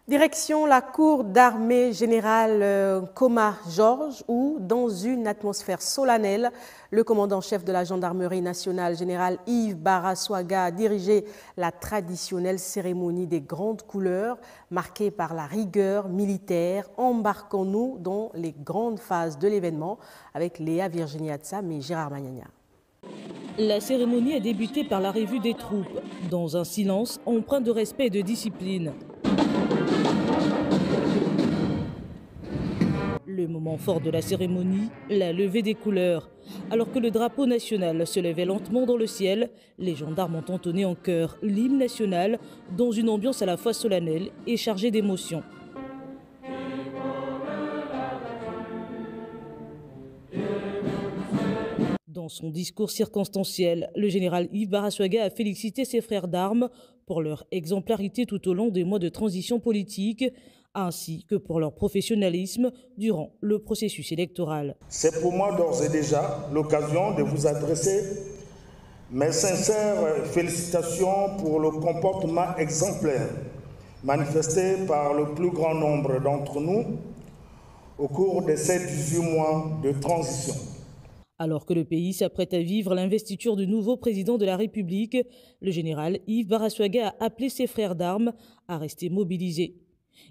Direction la cour d'armée générale Comar Georges où, dans une atmosphère solennelle, le commandant-chef de la gendarmerie nationale, général Yves Baraswaga, a dirigé la traditionnelle cérémonie des grandes couleurs, marquée par la rigueur militaire. Embarquons-nous dans les grandes phases de l'événement avec Léa Virginie Atsam et Gérard Magnagna. La cérémonie a débuté par la revue des troupes, dans un silence empreint de respect et de discipline. Le moment fort de la cérémonie, la levée des couleurs. Alors que le drapeau national se levait lentement dans le ciel, les gendarmes ont entonné en chœur l'hymne national dans une ambiance à la fois solennelle et chargée d'émotion. Dans son discours circonstanciel, le général Yves Baraswaga a félicité ses frères d'armes pour leur exemplarité tout au long des mois de transition politique, ainsi que pour leur professionnalisme durant le processus électoral. C'est pour moi d'ores et déjà l'occasion de vous adresser mes sincères félicitations pour le comportement exemplaire manifesté par le plus grand nombre d'entre nous au cours de ces 18 mois de transition. Alors que le pays s'apprête à vivre l'investiture du nouveau président de la République, le général Yves Baraswaga a appelé ses frères d'armes à rester mobilisés.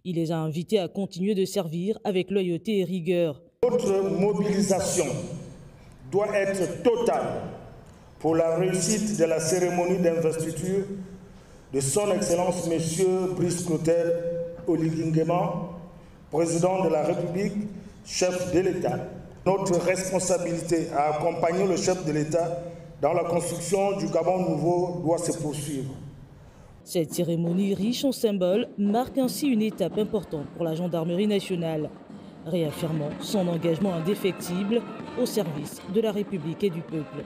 Il les a invités à continuer de servir avec loyauté et rigueur. Notre mobilisation doit être totale pour la réussite de la cérémonie d'investiture de son Excellence M. Brice Clotaire Oligui Nguema, président de la République, chef de l'État. Notre responsabilité à accompagner le chef de l'État dans la construction du Gabon nouveau doit se poursuivre. Cette cérémonie riche en symboles marque ainsi une étape importante pour la gendarmerie nationale, réaffirmant son engagement indéfectible au service de la République et du peuple.